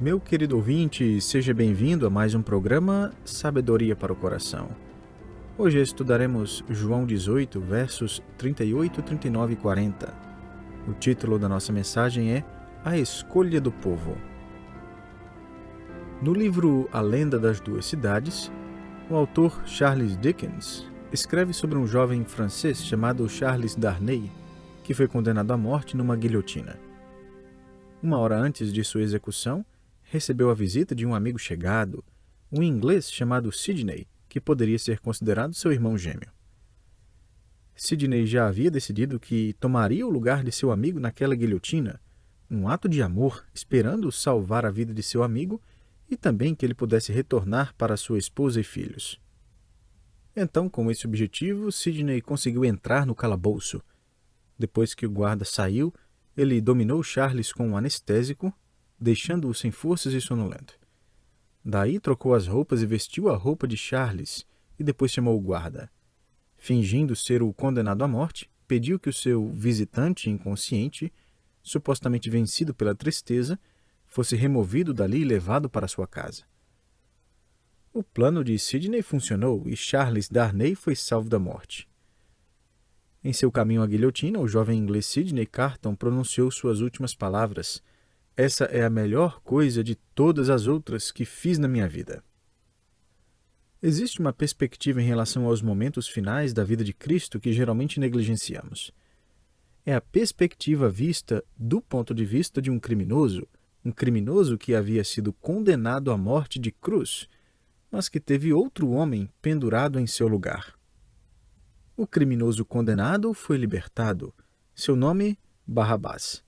Meu querido ouvinte, seja bem-vindo a mais um programa Sabedoria para o Coração. Hoje estudaremos João 18, versos 38, 39 e 40. O título da nossa mensagem é A Escolha do Povo. No livro A Lenda das Duas Cidades, o autor Charles Dickens escreve sobre um jovem francês chamado Charles Darnay, que foi condenado à morte numa guilhotina. Uma hora antes de sua execução, recebeu a visita de um amigo chegado, um inglês chamado Sidney, que poderia ser considerado seu irmão gêmeo. Sidney já havia decidido que tomaria o lugar de seu amigo naquela guilhotina, um ato de amor, esperando salvar a vida de seu amigo e também que ele pudesse retornar para sua esposa e filhos. Então, com esse objetivo, Sidney conseguiu entrar no calabouço. Depois que o guarda saiu, ele dominou Charles com um anestésico, deixando-o sem forças e sonolento. Daí trocou as roupas e vestiu a roupa de Charles, e depois chamou o guarda. Fingindo ser o condenado à morte, pediu que o seu visitante inconsciente, supostamente vencido pela tristeza, fosse removido dali e levado para sua casa. O plano de Sidney funcionou e Charles Darnay foi salvo da morte. Em seu caminho à guilhotina, o jovem inglês Sidney Carton pronunciou suas últimas palavras: "Essa é a melhor coisa de todas as outras que fiz na minha vida." Existe uma perspectiva em relação aos momentos finais da vida de Cristo que geralmente negligenciamos. É a perspectiva vista do ponto de vista de um criminoso que havia sido condenado à morte de cruz, mas que teve outro homem pendurado em seu lugar. O criminoso condenado foi libertado. Seu nome, Barrabás.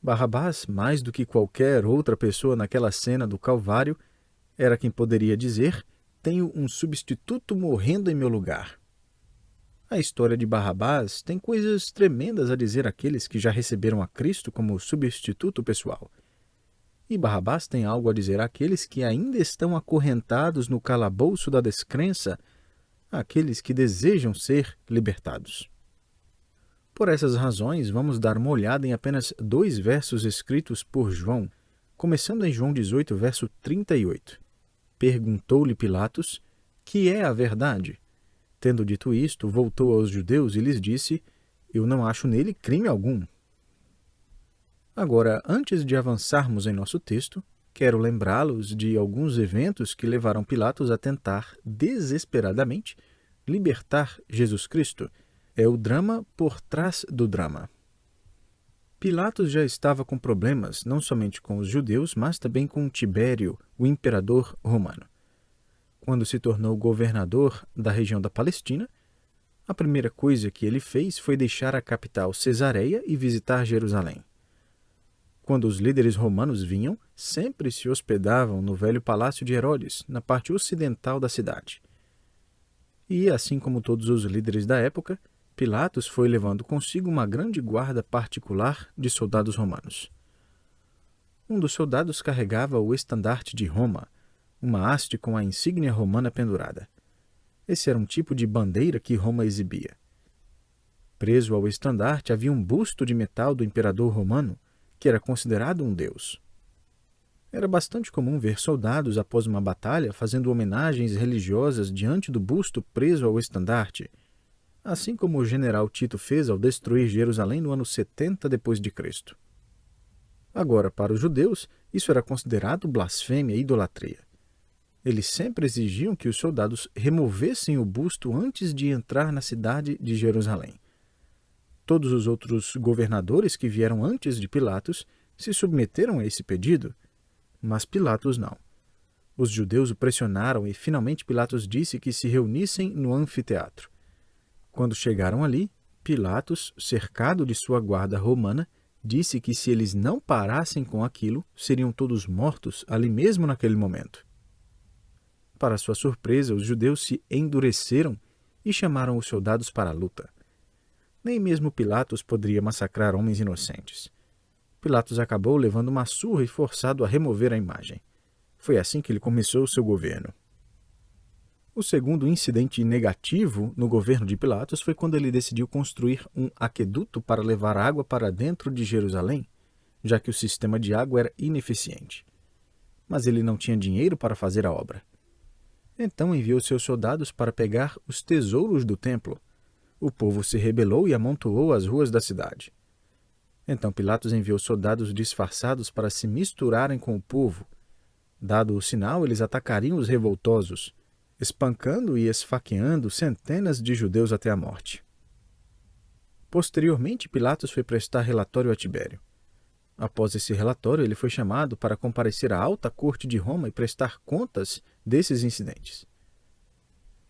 Barrabás, mais do que qualquer outra pessoa naquela cena do Calvário, era quem poderia dizer: "Tenho um substituto morrendo em meu lugar." A história de Barrabás tem coisas tremendas a dizer àqueles que já receberam a Cristo como substituto pessoal. E Barrabás tem algo a dizer àqueles que ainda estão acorrentados no calabouço da descrença, àqueles que desejam ser libertados. Por essas razões, vamos dar uma olhada em apenas 2 versos escritos por João, começando em João 18, verso 38. Perguntou-lhe Pilatos: "Que é a verdade?" Tendo dito isto, voltou aos judeus e lhes disse: "Eu não acho nele crime algum." Agora, antes de avançarmos em nosso texto, quero lembrá-los de alguns eventos que levaram Pilatos a tentar, desesperadamente, libertar Jesus Cristo. É o drama por trás do drama. Pilatos já estava com problemas, não somente com os judeus, mas também com Tibério, o imperador romano. Quando se tornou governador da região da Palestina, a primeira coisa que ele fez foi deixar a capital Cesareia e visitar Jerusalém. Quando os líderes romanos vinham, sempre se hospedavam no velho palácio de Herodes, na parte ocidental da cidade. E, assim como todos os líderes da época, Pilatos foi levando consigo uma grande guarda particular de soldados romanos. Um dos soldados carregava o estandarte de Roma, uma haste com a insígnia romana pendurada. Esse era um tipo de bandeira que Roma exibia. Preso ao estandarte havia um busto de metal do imperador romano, que era considerado um deus. Era bastante comum ver soldados, após uma batalha, fazendo homenagens religiosas diante do busto preso ao estandarte, assim como o general Tito fez ao destruir Jerusalém no ano 70 d.C. Agora, para os judeus, isso era considerado blasfêmia e idolatria. Eles sempre exigiam que os soldados removessem o busto antes de entrar na cidade de Jerusalém. Todos os outros governadores que vieram antes de Pilatos se submeteram a esse pedido, mas Pilatos não. Os judeus o pressionaram e finalmente Pilatos disse que se reunissem no anfiteatro. Quando chegaram ali, Pilatos, cercado de sua guarda romana, disse que se eles não parassem com aquilo, seriam todos mortos ali mesmo naquele momento. Para sua surpresa, os judeus se endureceram e chamaram os soldados para a luta. Nem mesmo Pilatos poderia massacrar homens inocentes. Pilatos acabou levando uma surra e forçado a remover a imagem. Foi assim que ele começou seu governo. O segundo incidente negativo no governo de Pilatos foi quando ele decidiu construir um aqueduto para levar água para dentro de Jerusalém, já que o sistema de água era ineficiente. mas ele não tinha dinheiro para fazer a obra. Então enviou seus soldados para pegar os tesouros do templo. O povo se rebelou e amontoou as ruas da cidade. Então Pilatos enviou soldados disfarçados para se misturarem com o povo. Dado o sinal, eles atacariam os revoltosos, espancando e esfaqueando centenas de judeus até a morte. Posteriormente, Pilatos foi prestar relatório a Tibério. Após esse relatório, ele foi chamado para comparecer à alta corte de Roma e prestar contas desses incidentes.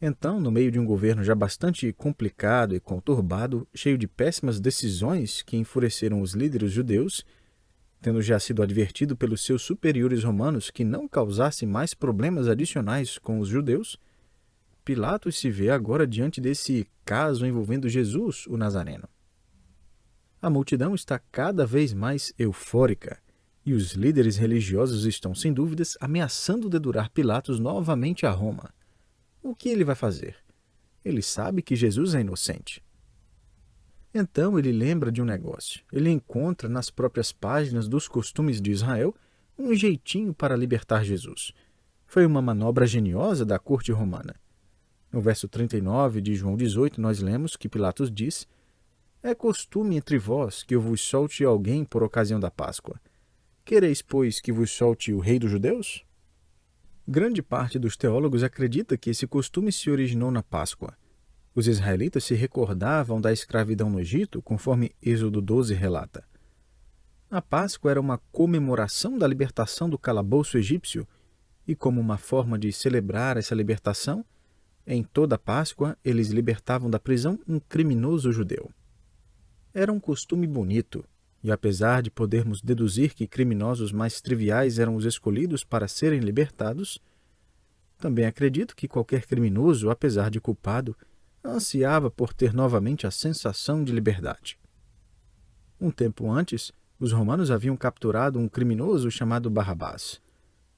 Então, no meio de um governo já bastante complicado e conturbado, cheio de péssimas decisões que enfureceram os líderes judeus, tendo já sido advertido pelos seus superiores romanos que não causasse mais problemas adicionais com os judeus, Pilatos se vê agora diante desse caso envolvendo Jesus, o Nazareno. A multidão está cada vez mais eufórica e os líderes religiosos estão, sem dúvidas, ameaçando dedurar Pilatos novamente a Roma. O que ele vai fazer? Ele sabe que Jesus é inocente. Então ele lembra de um negócio. Ele encontra nas próprias páginas dos costumes de Israel um jeitinho para libertar Jesus. Foi uma manobra geniosa da corte romana. No verso 39 de João 18, nós lemos que Pilatos diz: "É costume entre vós que eu vos solte alguém por ocasião da Páscoa. Quereis, pois, que vos solte o rei dos judeus?" Grande parte dos teólogos acredita que esse costume se originou na Páscoa. Os israelitas se recordavam da escravidão no Egito, conforme Êxodo 12 relata. A Páscoa era uma comemoração da libertação do calabouço egípcio, e como uma forma de celebrar essa libertação, em toda a Páscoa eles libertavam da prisão um criminoso judeu. Era um costume bonito, e apesar de podermos deduzir que criminosos mais triviais eram os escolhidos para serem libertados, também acredito que qualquer criminoso, apesar de culpado, ansiava por ter novamente a sensação de liberdade. Um tempo antes, os romanos haviam capturado um criminoso chamado Barrabás.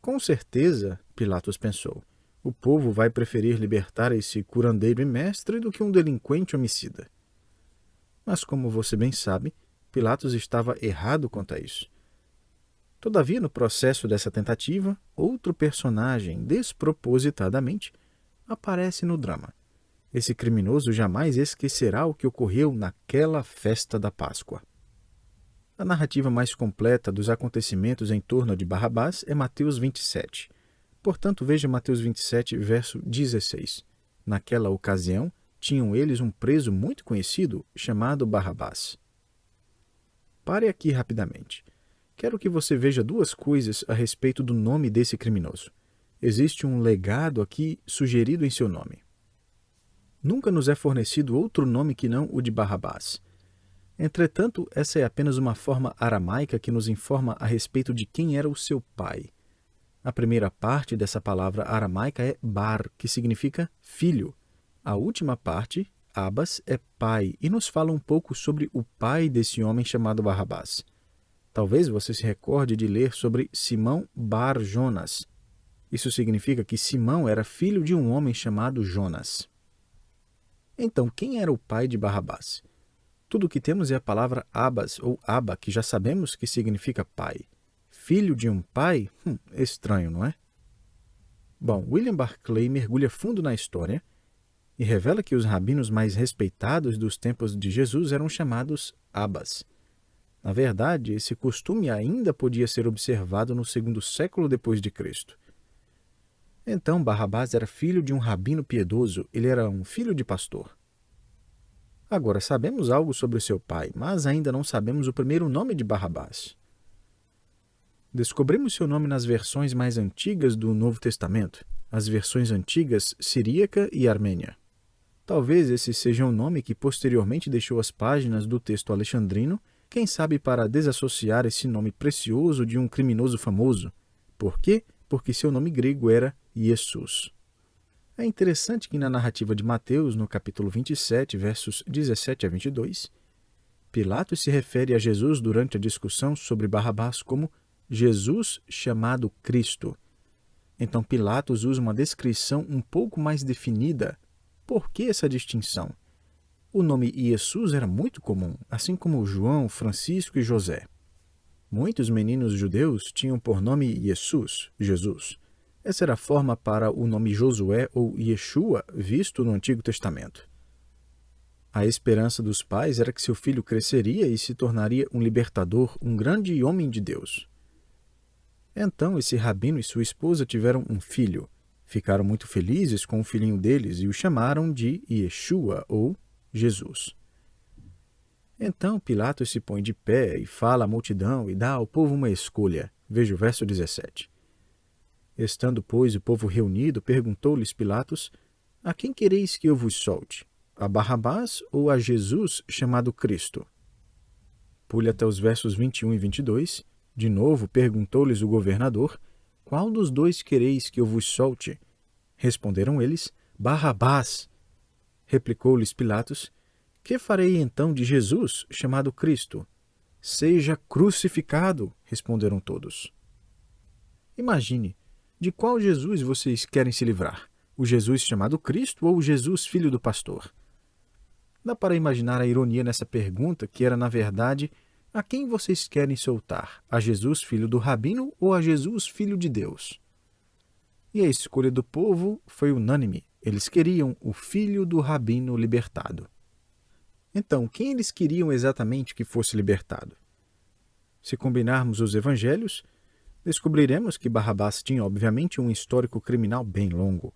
Com certeza, Pilatos pensou, o povo vai preferir libertar esse curandeiro e mestre do que um delinquente homicida. Mas, como você bem sabe, Pilatos estava errado quanto a isso. Todavia, no processo dessa tentativa, outro personagem, despropositadamente, aparece no drama. Esse criminoso jamais esquecerá o que ocorreu naquela festa da Páscoa. A narrativa mais completa dos acontecimentos em torno de Barrabás é Mateus 27. Portanto, veja Mateus 27, verso 16. Naquela ocasião, tinham eles um preso muito conhecido, chamado Barrabás. Pare aqui rapidamente. Quero que você veja duas coisas a respeito do nome desse criminoso. Existe um legado aqui sugerido em seu nome. Nunca nos é fornecido outro nome que não o de Barrabás. Entretanto, essa é apenas uma forma aramaica que nos informa a respeito de quem era o seu pai. A primeira parte dessa palavra aramaica é bar, que significa filho. A última parte, Abas, é pai, e nos fala um pouco sobre o pai desse homem chamado Barrabás. Talvez você se recorde de ler sobre Simão Bar Jonas. Isso significa que Simão era filho de um homem chamado Jonas. Então, quem era o pai de Barrabás? Tudo o que temos é a palavra Abas ou Aba, que já sabemos que significa pai. Filho de um pai? Estranho, não é? Bom, William Barclay mergulha fundo na história e revela que os rabinos mais respeitados dos tempos de Jesus eram chamados Abas. Na verdade, esse costume ainda podia ser observado no segundo século depois de Cristo. Então, Barrabás era filho de um rabino piedoso, ele era um filho de pastor. Agora, sabemos algo sobre seu pai, mas ainda não sabemos o primeiro nome de Barrabás. Descobrimos seu nome nas versões mais antigas do Novo Testamento, as versões antigas siríaca e armênia. Talvez esse seja um nome que posteriormente deixou as páginas do texto alexandrino, quem sabe para desassociar esse nome precioso de um criminoso famoso. Por quê? Porque seu nome grego era Jesus. É interessante que na narrativa de Mateus, no capítulo 27, versos 17 a 22, Pilatos se refere a Jesus durante a discussão sobre Barrabás como Jesus chamado Cristo. Então Pilatos usa uma descrição um pouco mais definida. Por que essa distinção? O nome Jesus era muito comum, assim como João, Francisco e José. Muitos meninos judeus tinham por nome Jesus. Essa era a forma para o nome Josué ou Yeshua visto no Antigo Testamento. A esperança dos pais era que seu filho cresceria e se tornaria um libertador, um grande homem de Deus. Então esse rabino e sua esposa tiveram um filho. Ficaram muito felizes com o filhinho deles e o chamaram de Yeshua ou Jesus. Então Pilatos se põe de pé e fala à multidão e dá ao povo uma escolha. Veja o verso 17. Estando, pois, o povo reunido, perguntou-lhes Pilatos: a quem quereis que eu vos solte? A Barrabás ou a Jesus chamado Cristo? Pule até os versos 21 e 22. De novo perguntou-lhes o governador: qual dos dois quereis que eu vos solte? Responderam eles: Barrabás. Replicou-lhes Pilatos: que farei então de Jesus chamado Cristo? Seja crucificado, responderam todos. Imagine, de qual Jesus vocês querem se livrar? O Jesus chamado Cristo ou o Jesus filho do pastor? Dá para imaginar a ironia nessa pergunta, que era, na verdade, a quem vocês querem soltar? A Jesus filho do rabino ou a Jesus filho de Deus? E a escolha do povo foi unânime. Eles queriam o filho do rabino libertado. Então, quem eles queriam exatamente que fosse libertado? Se combinarmos os evangelhos, descobriremos que Barrabás tinha, obviamente, um histórico criminal bem longo.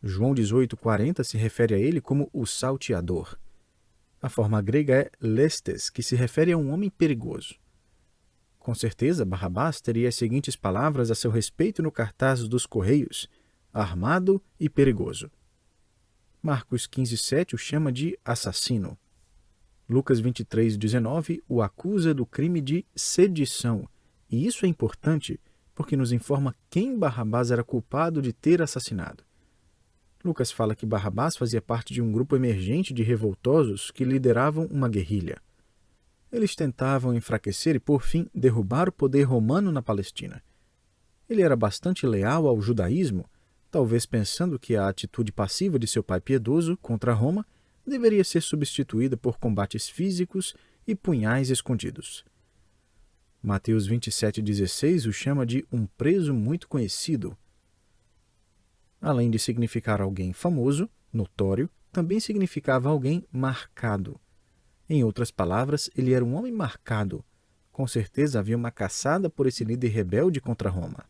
João 18,40 se refere a ele como o salteador. A forma grega é lestes, que se refere a um homem perigoso. Com certeza, Barrabás teria as seguintes palavras a seu respeito no cartaz dos Correios: armado e perigoso. Marcos 15,7 o chama de assassino. Lucas 23,19 o acusa do crime de sedição. E isso é importante porque nos informa quem Barrabás era culpado de ter assassinado. Lucas fala que Barrabás fazia parte de um grupo emergente de revoltosos que lideravam uma guerrilha. Eles tentavam enfraquecer e, por fim, derrubar o poder romano na Palestina. Ele era bastante leal ao judaísmo, talvez pensando que a atitude passiva de seu pai piedoso contra Roma deveria ser substituída por combates físicos e punhais escondidos. Mateus 27,16 o chama de um preso muito conhecido. Além de significar alguém famoso, notório, também significava alguém marcado. Em outras palavras, ele era um homem marcado. Com certeza havia uma caçada por esse líder rebelde contra Roma.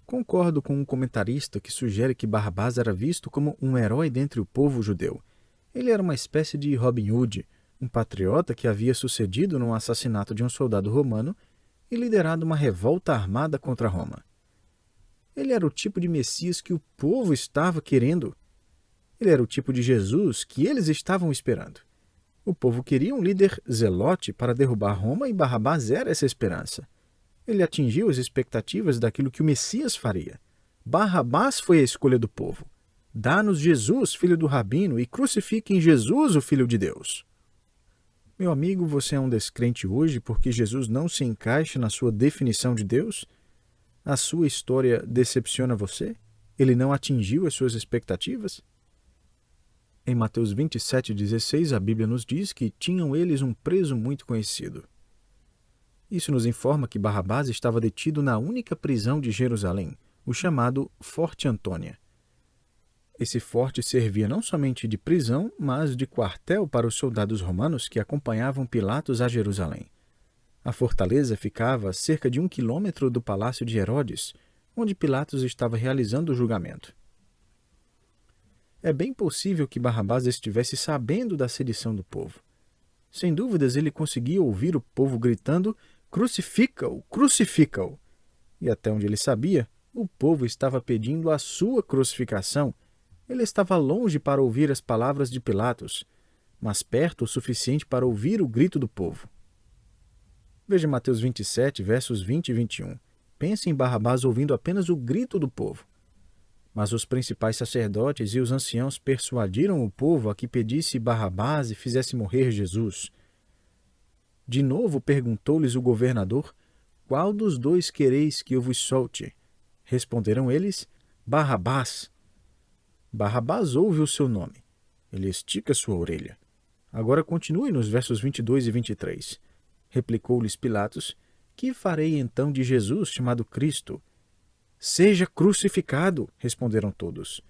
Concordo com um comentarista que sugere que Barrabás era visto como um herói dentre o povo judeu. Ele era uma espécie de Robin Hood, um patriota que havia sucedido no assassinato de um soldado romano e liderado uma revolta armada contra Roma. Ele era o tipo de Messias que o povo estava querendo. Ele era o tipo de Jesus que eles estavam esperando. O povo queria um líder zelote para derrubar Roma e Barrabás era essa esperança. Ele atingiu as expectativas daquilo que o Messias faria. Barrabás foi a escolha do povo. Dá-nos Jesus, filho do rabino, e crucifiquem Jesus, o Filho de Deus. Meu amigo, você é um descrente hoje porque Jesus não se encaixa na sua definição de Deus? A sua história decepciona você? Ele não atingiu as suas expectativas? Em Mateus 27,16, a Bíblia nos diz que tinham eles um preso muito conhecido. Isso nos informa que Barrabás estava detido na única prisão de Jerusalém, o chamado Forte Antônia. Esse forte servia não somente de prisão, mas de quartel para os soldados romanos que acompanhavam Pilatos a Jerusalém. A fortaleza ficava a cerca de 1 quilômetro do palácio de Herodes, onde Pilatos estava realizando o julgamento. É bem possível que Barrabás estivesse sabendo da sedição do povo. Sem dúvidas, ele conseguia ouvir o povo gritando: crucifica-o, crucifica-o! E até onde ele sabia, o povo estava pedindo a sua crucificação. Ele estava longe para ouvir as palavras de Pilatos, mas perto o suficiente para ouvir o grito do povo. Veja Mateus 27, versos 20 e 21. Pense em Barrabás ouvindo apenas o grito do povo. Mas os principais sacerdotes e os anciãos persuadiram o povo a que pedisse Barrabás e fizesse morrer Jesus. De novo perguntou-lhes o governador: qual dos dois quereis que eu vos solte? Responderam eles: Barrabás. Barrabás ouve o seu nome. Ele estica sua orelha. Agora continue nos versos 22 e 23. replicou-lhes Pilatos, que farei então de Jesus chamado Cristo? Seja crucificado, responderam todos.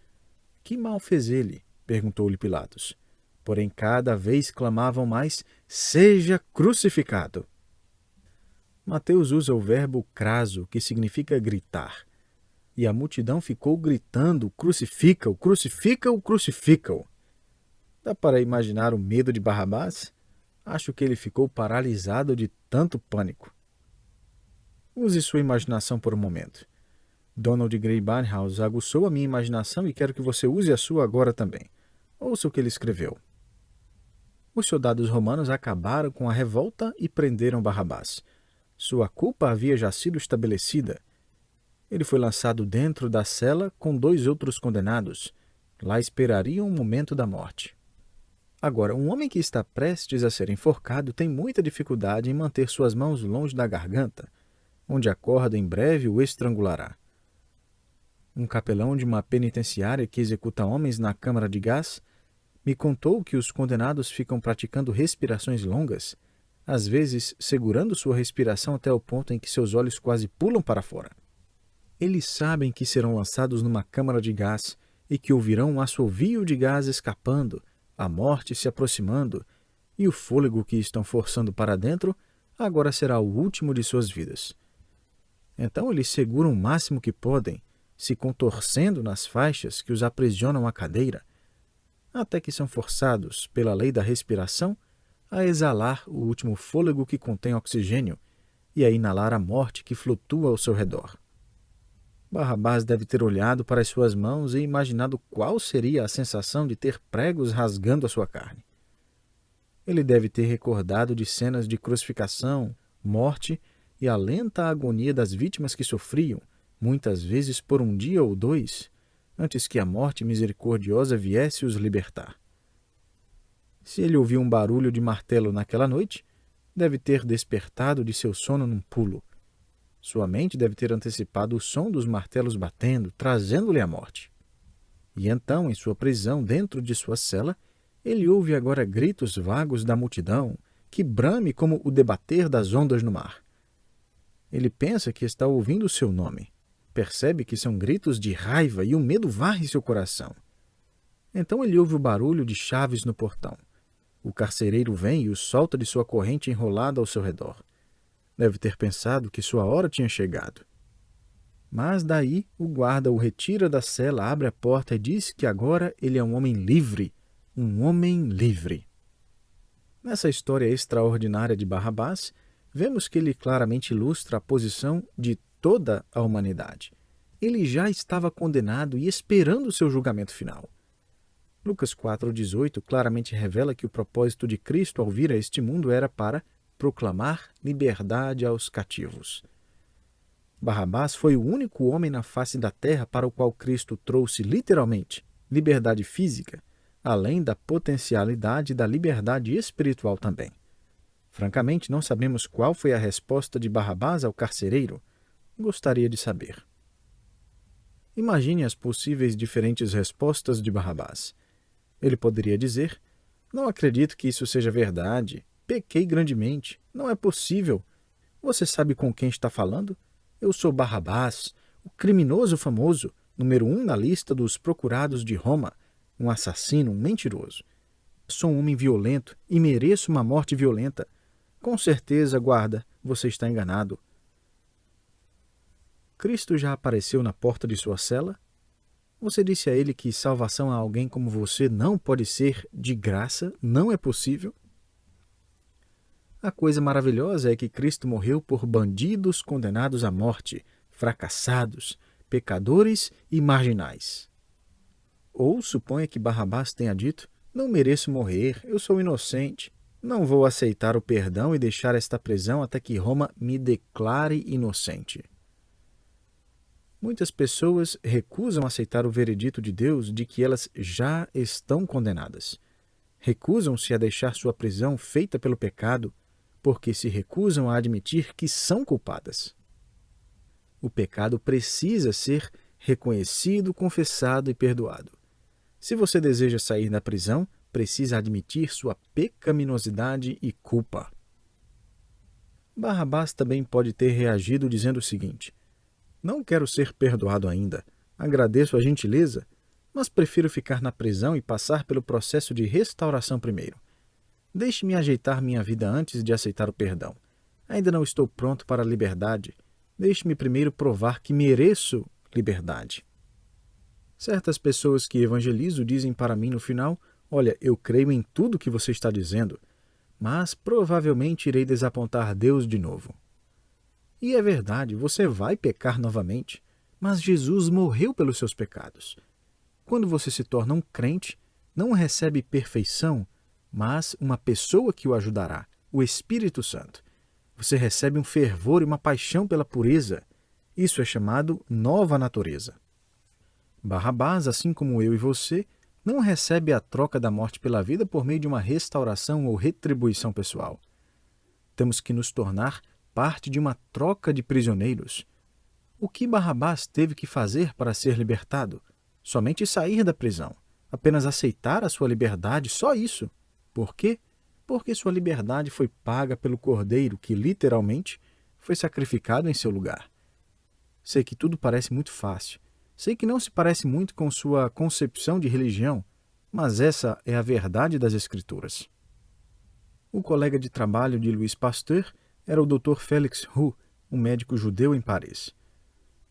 Que mal fez ele? Perguntou-lhe Pilatos. Porém cada vez clamavam mais, seja crucificado. Mateus usa o verbo craso, que significa gritar. E a multidão ficou gritando, crucifica-o, crucifica-o, crucifica-o. Dá para imaginar o medo de Barrabás? Acho que ele ficou paralisado de tanto pânico. Use sua imaginação por um momento. Donald Grey Barnhouse aguçou a minha imaginação e quero que você use a sua agora também. Ouça o que ele escreveu. Os soldados romanos acabaram com a revolta e prenderam Barrabás. Sua culpa havia já sido estabelecida. Ele foi lançado dentro da cela com 2 outros condenados. Lá esperariam o momento da morte. Agora, um homem que está prestes a ser enforcado tem muita dificuldade em manter suas mãos longe da garganta, onde a corda em breve o estrangulará. Um capelão de uma penitenciária que executa homens na câmara de gás me contou que os condenados ficam praticando respirações longas, às vezes segurando sua respiração até o ponto em que seus olhos quase pulam para fora. Eles sabem que serão lançados numa câmara de gás e que ouvirão um assovio de gás escapando, a morte se aproximando, e o fôlego que estão forçando para dentro agora será o último de suas vidas. Então eles seguram o máximo que podem, se contorcendo nas faixas que os aprisionam à cadeira, até que são forçados, pela lei da respiração, a exalar o último fôlego que contém oxigênio e a inalar a morte que flutua ao seu redor. Barrabás deve ter olhado para as suas mãos e imaginado qual seria a sensação de ter pregos rasgando a sua carne. Ele deve ter recordado de cenas de crucificação, morte e a lenta agonia das vítimas que sofriam, muitas vezes por um dia ou 2, antes que a morte misericordiosa viesse os libertar. Se ele ouviu um barulho de martelo naquela noite, deve ter despertado de seu sono num pulo. Sua mente deve ter antecipado o som dos martelos batendo, trazendo-lhe a morte. E então, em sua prisão, dentro de sua cela, ele ouve agora gritos vagos da multidão, que brame como o debater das ondas no mar. Ele pensa que está ouvindo o seu nome. Percebe que são gritos de raiva e o medo varre seu coração. Então ele ouve o barulho de chaves no portão. O carcereiro vem e o solta de sua corrente enrolada ao seu redor. Deve ter pensado que sua hora tinha chegado. Mas daí o guarda o retira da cela, abre a porta e diz que agora ele é um homem livre. Um homem livre. Nessa história extraordinária de Barrabás, vemos que ele claramente ilustra a posição de toda a humanidade. Ele já estava condenado e esperando seu julgamento final. Lucas 4,18 claramente revela que o propósito de Cristo ao vir a este mundo era para proclamar liberdade aos cativos. Barrabás foi o único homem na face da terra para o qual Cristo trouxe literalmente liberdade física, além da potencialidade da liberdade espiritual também. Francamente, não sabemos qual foi a resposta de Barrabás ao carcereiro. Gostaria de saber. Imagine as possíveis diferentes respostas de Barrabás. Ele poderia dizer: não acredito que isso seja verdade. Pequei grandemente. Não é possível. Você sabe com quem está falando? Eu sou Barrabás, o criminoso famoso, número 1 na lista dos procurados de Roma, um assassino, um mentiroso. Sou um homem violento e mereço uma morte violenta. Com certeza, guarda, você está enganado. Cristo já apareceu na porta de sua cela? Você disse a ele que salvação a alguém como você não pode ser de graça, não é possível? A coisa maravilhosa é que Cristo morreu por bandidos condenados à morte, fracassados, pecadores e marginais. Ou suponha que Barrabás tenha dito: não mereço morrer, eu sou inocente, não vou aceitar o perdão e deixar esta prisão até que Roma me declare inocente. Muitas pessoas recusam aceitar o veredito de Deus de que elas já estão condenadas. Recusam-se a deixar sua prisão feita pelo pecado, porque se recusam a admitir que são culpadas. O pecado precisa ser reconhecido, confessado e perdoado. Se você deseja sair da prisão, precisa admitir sua pecaminosidade e culpa. Barrabás também pode ter reagido dizendo o seguinte: não quero ser perdoado ainda, agradeço a gentileza, mas prefiro ficar na prisão e passar pelo processo de restauração primeiro. Deixe-me ajeitar minha vida antes de aceitar o perdão. Ainda não estou pronto para a liberdade. Deixe-me primeiro provar que mereço liberdade. Certas pessoas que evangelizo dizem para mim no final: olha, eu creio em tudo que você está dizendo, mas provavelmente irei desapontar Deus de novo. E é verdade, você vai pecar novamente, mas Jesus morreu pelos seus pecados. Quando você se torna um crente, não recebe perfeição, mas uma pessoa que o ajudará, o Espírito Santo. Você recebe um fervor e uma paixão pela pureza. Isso é chamado nova natureza. Barrabás, assim como eu e você, não recebe a troca da morte pela vida por meio de uma restauração ou retribuição pessoal. Temos que nos tornar parte de uma troca de prisioneiros. O que Barrabás teve que fazer para ser libertado? Somente sair da prisão, apenas aceitar a sua liberdade, só isso. Por quê? Porque sua liberdade foi paga pelo Cordeiro que, literalmente, foi sacrificado em seu lugar. Sei que tudo parece muito fácil. Sei que não se parece muito com sua concepção de religião, mas essa é a verdade das Escrituras. O colega de trabalho de Louis Pasteur era o Dr. Félix Roux, um médico judeu em Paris.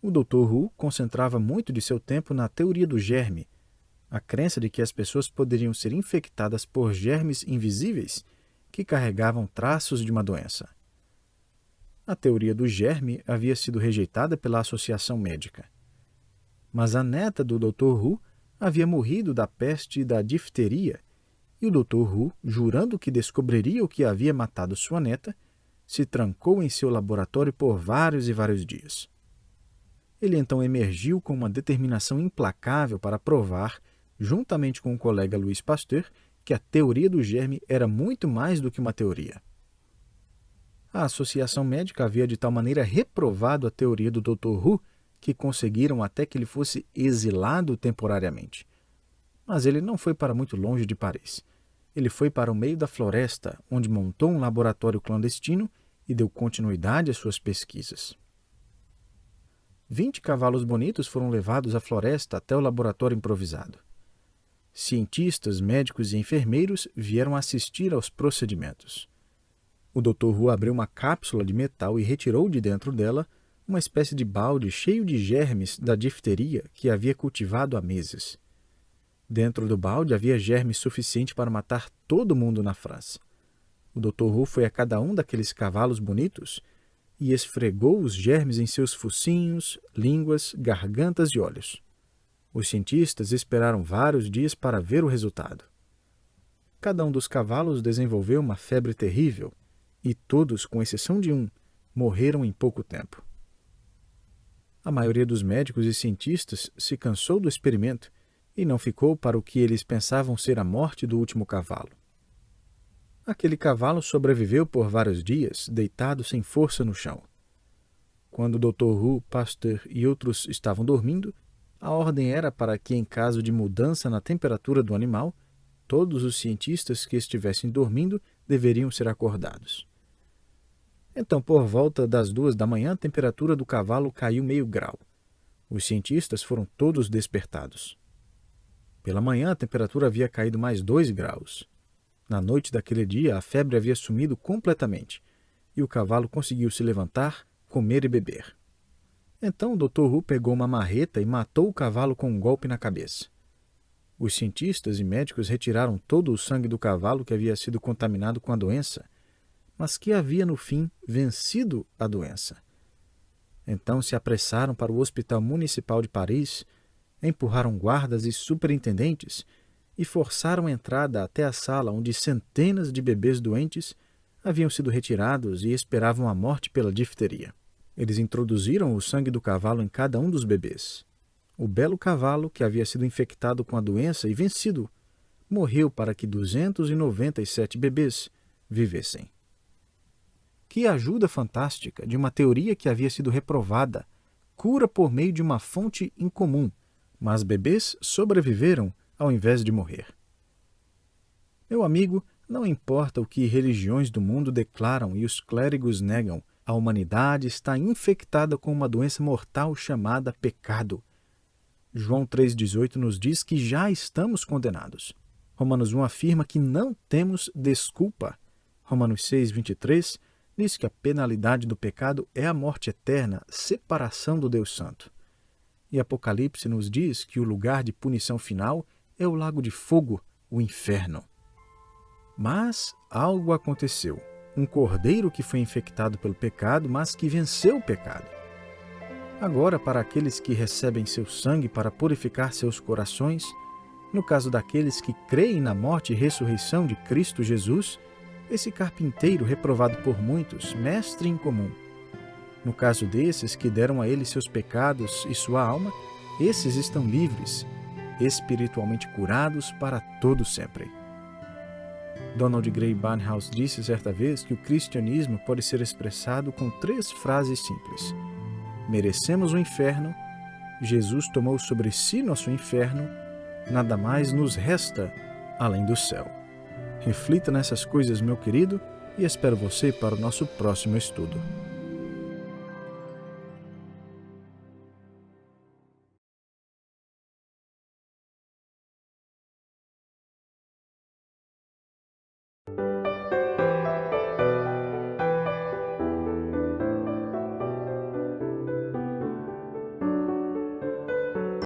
O Dr. Roux concentrava muito de seu tempo na teoria do germe, a crença de que as pessoas poderiam ser infectadas por germes invisíveis que carregavam traços de uma doença. A teoria do germe havia sido rejeitada pela Associação Médica. Mas a neta do Dr. Roux havia morrido da peste e da difteria, e o Dr. Roux, jurando que descobriria o que havia matado sua neta, se trancou em seu laboratório por vários e vários dias. Ele então emergiu com uma determinação implacável para provar, juntamente com o colega Louis Pasteur, que a teoria do germe era muito mais do que uma teoria. A Associação Médica havia de tal maneira reprovado a teoria do Dr. Roux que conseguiram até que ele fosse exilado temporariamente. Mas ele não foi para muito longe de Paris. Ele foi para o meio da floresta, onde montou um laboratório clandestino e deu continuidade às suas pesquisas. 20 cavalos bonitos foram levados à floresta até o laboratório improvisado. Cientistas, médicos e enfermeiros vieram assistir aos procedimentos. O Dr. Roux abriu uma cápsula de metal e retirou de dentro dela uma espécie de balde cheio de germes da difteria que havia cultivado há meses. Dentro do balde havia germes suficiente para matar todo mundo na França. O Dr. Roux foi a cada um daqueles cavalos bonitos e esfregou os germes em seus focinhos, línguas, gargantas e olhos. Os cientistas esperaram vários dias para ver o resultado. Cada um dos cavalos desenvolveu uma febre terrível e todos, com exceção de um, morreram em pouco tempo. A maioria dos médicos e cientistas se cansou do experimento e não ficou para o que eles pensavam ser a morte do último cavalo. Aquele cavalo sobreviveu por vários dias, deitado sem força no chão. Quando o Dr. Roux, Pasteur e outros estavam dormindo, a ordem era para que, em caso de mudança na temperatura do animal, todos os cientistas que estivessem dormindo deveriam ser acordados. Então, por volta das 2 da manhã, a temperatura do cavalo caiu meio grau. Os cientistas foram todos despertados. Pela manhã, a temperatura havia caído mais 2 graus. Na noite daquele dia, a febre havia sumido completamente, e o cavalo conseguiu se levantar, comer e beber. Então o Dr. Roux pegou uma marreta e matou o cavalo com um golpe na cabeça. Os cientistas e médicos retiraram todo o sangue do cavalo que havia sido contaminado com a doença, mas que havia, no fim, vencido a doença. Então se apressaram para o Hospital Municipal de Paris, empurraram guardas e superintendentes e forçaram a entrada até a sala onde centenas de bebês doentes haviam sido retirados e esperavam a morte pela difteria. Eles introduziram o sangue do cavalo em cada um dos bebês. O belo cavalo, que havia sido infectado com a doença e vencido, morreu para que 297 bebês vivessem. Que ajuda fantástica de uma teoria que havia sido reprovada, cura por meio de uma fonte incomum, mas bebês sobreviveram ao invés de morrer. Meu amigo, Não importa o que religiões do mundo declaram e os clérigos negam, a humanidade está infectada com uma doença mortal chamada pecado. João 3,18 nos diz que já estamos condenados. Romanos 1 afirma que não temos desculpa. Romanos 6,23 diz que a penalidade do pecado é a morte eterna, separação do Deus Santo. E Apocalipse nos diz que o lugar de punição final é o lago de fogo, o inferno. Mas algo aconteceu. Um cordeiro que foi infectado pelo pecado, mas que venceu o pecado. Agora, para aqueles que recebem seu sangue para purificar seus corações, no caso daqueles que creem na morte e ressurreição de Cristo Jesus, esse carpinteiro reprovado por muitos, mestre incomum. No caso desses que deram a ele seus pecados e sua alma, esses estão livres, espiritualmente curados para todo sempre. Donald Grey Barnhouse disse certa vez que o cristianismo pode ser expressado com 3 frases simples. Merecemos o inferno, Jesus tomou sobre si nosso inferno, nada mais nos resta além do céu. Reflita nessas coisas, meu querido, e espero você para o nosso próximo estudo.